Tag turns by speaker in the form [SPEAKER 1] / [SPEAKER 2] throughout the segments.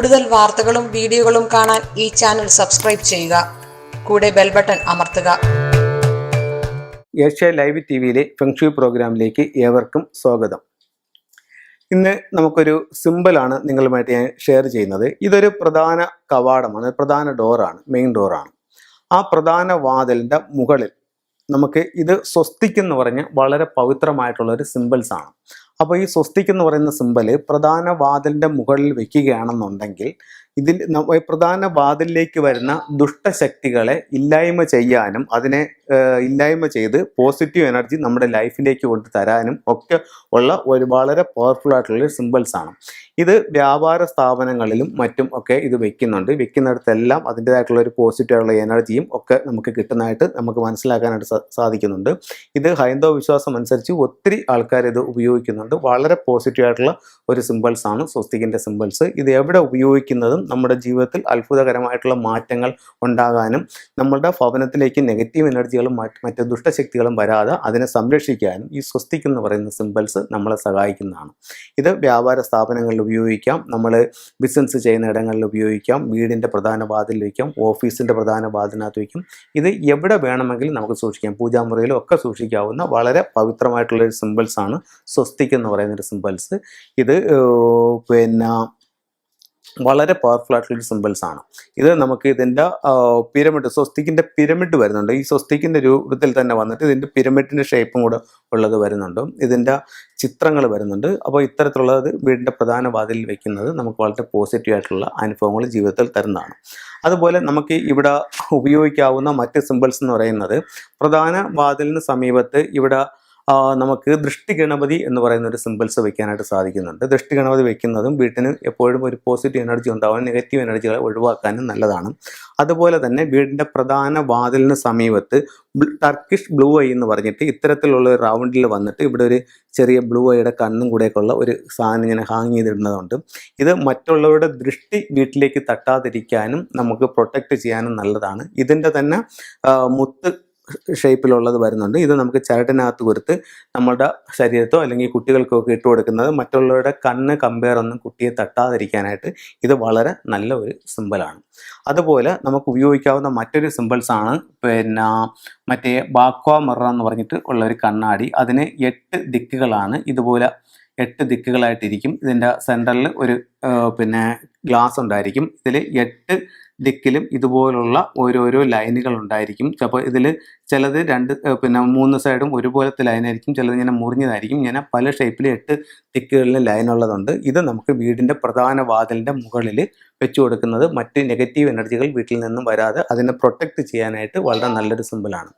[SPEAKER 1] കൂടുതൽ വാർത്തകളും വീഡിയോകളും കാണാൻ ഈ ചാനൽ സബ്സ്ക്രൈബ് ചെയ്യുക. കൂടെ ബെൽ ബട്ടൺ അമർത്തുക.
[SPEAKER 2] ഏഷ്യ ലൈവ് ടിവിയിലെ ഫെങ്ഷുയി പ്രോഗ്രാമിലേക്ക് ഏവർക്കും സ്വാഗതം. ഇന്ന് നമുക്കൊരു സിമ്പിളാണ് നിങ്ങളുമായിട്ട് ഞാൻ ഷെയർ ചെയ്യുന്നത്. ഇതൊരു പ്രധാന കവാടമാണ്, പ്രധാന ഡോറാണ്, മെയിൻ ഡോറാണ്. ആ പ്രധാന വാതിലിൻ്റെ മുകളിൽ നമുക്ക് ഇത് സ്വസ്തിക് എന്ന് പറഞ്ഞ് വളരെ പവിത്രമായിട്ടുള്ളൊരു സിമ്പിൾസാണ്. അപ്പോൾ ഈ സ്വസ്തിക് എന്ന് പറയുന്ന സിമ്പൽ പ്രധാന വാതിലിൻ്റെ മുകളിൽ വെക്കുകയാണെന്നുണ്ടെങ്കിൽ ഇതിൽ പ്രധാന വാതിലിലേക്ക് വരുന്ന ദുഷ്ടശക്തികളെ ഇല്ലായ്മ ചെയ്യാനും അതിനെ ഇല്ലായ്മ ചെയ്ത് പോസിറ്റീവ് എനർജി നമ്മുടെ ലൈഫിലേക്ക് കൊണ്ട് തരാനും ഒക്കെ ഉള്ള ഒരു വളരെ പവർഫുൾ ആയിട്ടുള്ള സിമ്പിൾസാണ്. ഇത് വ്യാപാര സ്ഥാപനങ്ങളിലും മറ്റും ഒക്കെ ഇത് വെക്കുന്നിടത്തെല്ലാം അതിൻ്റേതായിട്ടുള്ള ഒരു പോസിറ്റീവ് ആയിട്ടുള്ള എനർജിയും ഒക്കെ നമുക്ക് കിട്ടുന്നതായിട്ട് നമുക്ക് മനസ്സിലാക്കാനായിട്ട് സാധിക്കുന്നുണ്ട്. ഇത് ഹൈന്ദവ വിശ്വാസം അനുസരിച്ച് ഒത്തിരി ആൾക്കാർ ഇത് ഉപയോഗിക്കുന്നുണ്ട്. വളരെ പോസിറ്റീവ് ആയിട്ടുള്ള ഒരു സിമ്പിൾസാണ് സ്വസ്തികിൻ്റെ സിമ്പിൾസ്. ഇത് എവിടെ ഉപയോഗിക്കുന്നതും നമ്മുടെ ജീവിതത്തിൽ അത്ഭുതകരമായിട്ടുള്ള മാറ്റങ്ങൾ ഉണ്ടാകാനും നമ്മളുടെ ഭവനത്തിലേക്ക് നെഗറ്റീവ് എനർജികളും മറ്റ് ദുഷ്ടശക്തികളും വരാതെ അതിനെ സംരക്ഷിക്കാനും ഈ സ്വസ്തിക് എന്ന് പറയുന്ന സിമ്പിൾസ് നമ്മളെ സഹായിക്കുന്നതാണ്. ഇത് വ്യാപാര സ്ഥാപനങ്ങളിൽ ഉപയോഗിക്കാം, നമ്മൾ ബിസിനസ് ചെയ്യുന്ന ഇടങ്ങളിൽ ഉപയോഗിക്കാം, വീടിൻ്റെ പ്രധാന വാതിൽ വയ്ക്കാം, ഓഫീസിൻ്റെ പ്രധാന വാതിലിനകത്ത് വയ്ക്കും. ഇത് എവിടെ വേണമെങ്കിലും നമുക്ക് സൂക്ഷിക്കാം, പൂജാമുറിയിലും ഒക്കെ സൂക്ഷിക്കാവുന്ന വളരെ പവിത്രമായിട്ടുള്ളൊരു സിമ്പിൾസാണ് സ്വസ്തിക് എന്ന് പറയുന്നൊരു സിമ്പിൾസ്. ഇത് വളരെ പവർഫുൾ ആയിട്ടുള്ളൊരു സിമ്പിൾസാണ്. ഇത് നമുക്ക് ഇതിൻ്റെ പിരമിഡ്, സ്വസ്തിക്കിൻ്റെ പിരമിഡ് വരുന്നുണ്ട്. ഈ സ്വസ്തിക്കിൻ്റെ രൂപത്തിൽ തന്നെ വന്നിട്ട് ഇതിൻ്റെ പിരമിഡിൻ്റെ ഷേപ്പും കൂടെ ഉള്ളത് വരുന്നുണ്ട്. ഇതിൻ്റെ ചിത്രങ്ങൾ വരുന്നുണ്ട്. അപ്പോൾ ഇത്തരത്തിലുള്ളത് വീടിൻ്റെ പ്രധാന വാതിലിൽ വയ്ക്കുന്നത് നമുക്ക് വളരെ പോസിറ്റീവ് ആയിട്ടുള്ള അനുഭവങ്ങൾ ജീവിതത്തിൽ തരുന്നതാണ്. അതുപോലെ നമുക്ക് ഇവിടെ ഉപയോഗിക്കാവുന്ന മറ്റ് സിമ്പിൾസ് എന്ന് പറയുന്നത് പ്രധാന വാതിലിന് സമീപത്ത് ഇവിടെ നമുക്ക് ദൃഷ്ടി ഗണപതി എന്ന് പറയുന്ന ഒരു സിമ്പിൾസ് വെക്കാനായിട്ട് സാധിക്കുന്നുണ്ട്. ദൃഷ്ടി ഗണപതി വെക്കുന്നതും വീട്ടിന് എപ്പോഴും ഒരു പോസിറ്റീവ് എനർജി ഉണ്ടാവാനും നെഗറ്റീവ് എനർജികളെ ഒഴിവാക്കാനും നല്ലതാണ്. അതുപോലെ തന്നെ വീടിൻ്റെ പ്രധാന വാതിലിന് സമീപത്ത് ടർക്കിഷ് ബ്ലൂ ഐ എന്ന് പറഞ്ഞിട്ട് ഇത്തരത്തിലുള്ള ഒരു റൗണ്ടിൽ വന്നിട്ട് ഇവിടെ ഒരു ചെറിയ ബ്ലൂ ഐയുടെ കണ്ണും കൂടെയൊക്കെയുള്ള ഒരു സാധനം ഇങ്ങനെ ഹാങ് ചെയ്തിടുന്നതുകൊണ്ട് ഇത് മറ്റുള്ളവരുടെ ദൃഷ്ടി വീട്ടിലേക്ക് തട്ടാതിരിക്കാനും നമുക്ക് പ്രൊട്ടക്റ്റ് ചെയ്യാനും നല്ലതാണ്. ഇതിൻ്റെ തന്നെ മുത്ത് ഷേപ്പിലുള്ളത് വരുന്നുണ്ട്. ഇത് നമുക്ക് ചരടിനകത്ത് കൊടുത്ത് നമ്മുടെ ശരീരത്തോ അല്ലെങ്കിൽ കുട്ടികൾക്കോ ഒക്കെ ഇട്ട് കൊടുക്കുന്നത് മറ്റുള്ളവരുടെ കണ്ണ് കമ്പയർ ഒന്നും കുട്ടിയെ തട്ടാതിരിക്കാനായിട്ട് ഇത് വളരെ നല്ല ഒരു സിമ്പിളാണ്. അതുപോലെ നമുക്ക് ഉപയോഗിക്കാവുന്ന മറ്റൊരു സിമ്പിൾസാണ് മറ്റേ ബാക്വ മിറർ എന്ന് പറഞ്ഞിട്ട് ഉള്ളൊരു കണ്ണാടി. അതിന് 8 ദിക്കുകളാണ്. ഇതുപോലെ 8 ദിക്കുകളായിട്ടിരിക്കും. ഇതിൻ്റെ സെൻറ്ററിൽ ഒരു ഗ്ലാസ് ഉണ്ടായിരിക്കും. ഇതിൽ 8 ദിക്കിലും ഇതുപോലുള്ള ഓരോരോ ലൈനുകൾ ഉണ്ടായിരിക്കും. അപ്പോൾ ഇതിൽ ചിലത് 3 സൈഡും ഒരുപോലത്തെ ലൈനായിരിക്കും, ചിലത് ഇങ്ങനെ മുറിഞ്ഞതായിരിക്കും. ഇങ്ങനെ പല ഷേപ്പിൽ 8 ദിക്കുകളിലും ലൈനുള്ളതുണ്ട്. ഇത് നമുക്ക് വീടിൻ്റെ പ്രധാന വാതിലിൻ്റെ മുകളിൽ വെച്ചു കൊടുക്കുന്നത് മറ്റ് നെഗറ്റീവ് എനർജികൾ വീട്ടിൽ നിന്നും വരാതെ അതിനെ പ്രൊട്ടക്റ്റ് ചെയ്യാനായിട്ട് വളരെ നല്ലൊരു സിമ്പിളാണ്.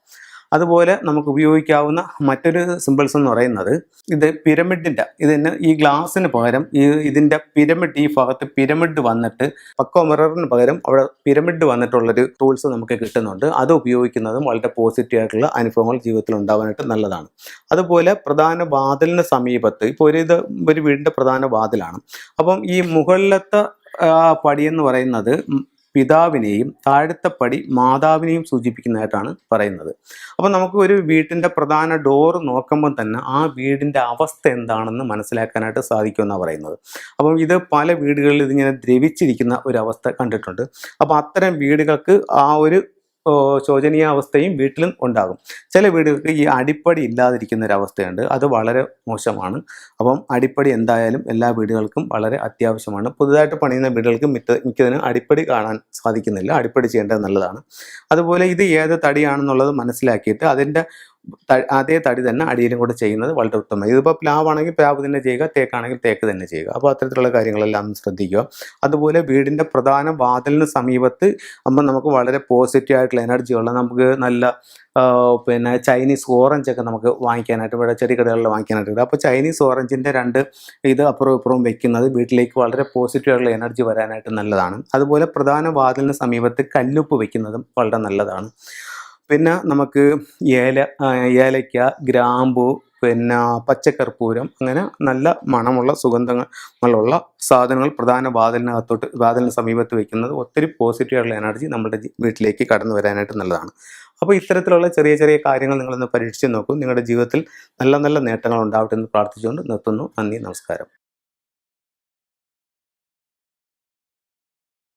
[SPEAKER 2] അതുപോലെ നമുക്ക് ഉപയോഗിക്കാവുന്ന മറ്റൊരു സിമ്പിൾസ് എന്ന് പറയുന്നത് ഇത് പിരമിഡിൻ്റെ, ഇതിന് ഈ ഗ്ലാസ്സിന് പകരം ഇതിൻ്റെ പിരമിഡ്, ഈ ഭാഗത്ത് പിരമിഡ് വന്നിട്ട് പക്കോ മിററിന് പകരം അവിടെ പിരമിഡ് വന്നിട്ടുള്ളൊരു ടൂൾസ് നമുക്ക് കിട്ടുന്നുണ്ട്. അത് ഉപയോഗിക്കുന്നതും വളരെ പോസിറ്റീവ് ആയിട്ടുള്ള അനുഭവങ്ങൾ ജീവിതത്തിൽ ഉണ്ടാവാനായിട്ട് നല്ലതാണ്. അതുപോലെ പ്രധാന വാതിലിന് സമീപത്ത് ഇപ്പോൾ ഒരു വീടിൻ്റെ പ്രധാന വാതിലാണ്. അപ്പം ഈ മുകളിലത്തെ പടിയെന്ന് പറയുന്നത് പിതാവിനെയും താഴത്തെ പടി മാതാവിനെയും സൂചിപ്പിക്കുന്നതായിട്ടാണ് പറയുന്നത്. അപ്പം നമുക്ക് ഒരു വീട്ടിൻ്റെ പ്രധാന ഡോർ നോക്കുമ്പോൾ തന്നെ ആ വീടിൻ്റെ അവസ്ഥ എന്താണെന്ന് മനസ്സിലാക്കാനായിട്ട് സാധിക്കുമെന്നാണ് പറയുന്നത്. അപ്പം ഇത് പല വീടുകളിൽ ഇതിങ്ങനെ ദ്രവിച്ചിരിക്കുന്ന ഒരു അവസ്ഥ കണ്ടിട്ടുണ്ട്. അപ്പോൾ അത്തരം വീടുകൾക്ക് ആ ഒരു ശോചനീയാവസ്ഥയും വീട്ടിലും ഉണ്ടാകും. ചില വീടുകൾക്ക് ഈ അടിപ്പടി ഇല്ലാതിരിക്കുന്ന ഒരവസ്ഥയുണ്ട്. അത് വളരെ മോശമാണ്. അപ്പം അടിപ്പടി എന്തായാലും എല്ലാ വീടുകൾക്കും വളരെ അത്യാവശ്യമാണ്. പുതുതായിട്ട് പണിയുന്ന വീടുകൾക്ക് മിക്കതിനും അടിപ്പടി കാണാൻ സാധിക്കുന്നില്ല. അടിപ്പടി ചെയ്യേണ്ടത് നല്ലതാണ്. അതുപോലെ ഇത് ഏത് തടിയാണെന്നുള്ളത് മനസ്സിലാക്കിയിട്ട് അതിൻ്റെ അതേ തടി തന്നെ അടിയിലും കൂടെ ചെയ്യുന്നത് വളരെ ഉത്തമം. ഇതിപ്പോൾ പ്ലാവാണെങ്കിൽ പ്ലാവ് തന്നെ ചെയ്യുക, തേക്കാണെങ്കിൽ തേക്ക് തന്നെ ചെയ്യുക. അപ്പോൾ അത്തരത്തിലുള്ള കാര്യങ്ങളെല്ലാം ശ്രദ്ധിക്കുക. അതുപോലെ വീടിൻ്റെ പ്രധാന വാതിലിന് സമീപത്ത് നമുക്ക് വളരെ പോസിറ്റീവ് ആയിട്ടുള്ള എനർജിയുള്ള നമുക്ക് നല്ല ചൈനീസ് ഓറഞ്ചൊക്കെ നമുക്ക് വാങ്ങിക്കാനായിട്ട് ഇവിടെ ചെടിക്കടകളിൽ വാങ്ങിക്കാനായിട്ട്. അപ്പോൾ ചൈനീസ് ഓറഞ്ചിൻ്റെ 2 ഇത് അപ്പുറവും ഇപ്പുറവും വെക്കുന്നത് വീട്ടിലേക്ക് വളരെ പോസിറ്റീവ് ആയിട്ടുള്ള എനർജി വരാനായിട്ട് നല്ലതാണ്. അതുപോലെ പ്രധാന വാതിലിന് സമീപത്ത് കല്ലുപ്പ് വെക്കുന്നതും വളരെ നല്ലതാണ്. പിന്നെ നമുക്ക് ഏലയ്ക്ക, ഗ്രാമ്പു, പച്ചക്കർപ്പൂരം, അങ്ങനെ നല്ല മണമുള്ള സുഗന്ധങ്ങളുള്ള സാധനങ്ങൾ പ്രധാന വാതിലിന് സമീപത്ത് വയ്ക്കുന്നത് ഒത്തിരി പോസിറ്റീവ് ആയിട്ടുള്ള എനർജി നമ്മുടെ വീട്ടിലേക്ക് കടന്നു വരാനായിട്ട് നല്ലതാണ്. അപ്പോൾ ഇത്തരത്തിലുള്ള ചെറിയ ചെറിയ കാര്യങ്ങൾ നിങ്ങളൊന്ന് പരീക്ഷിച്ച് നോക്കൂ. നിങ്ങളുടെ ജീവിതത്തിൽ നല്ല നല്ല നേട്ടങ്ങൾ ഉണ്ടാവട്ടെ എന്ന് പ്രാർത്ഥിച്ചുകൊണ്ട് നിർത്തുന്നു. നന്ദി, നമസ്കാരം.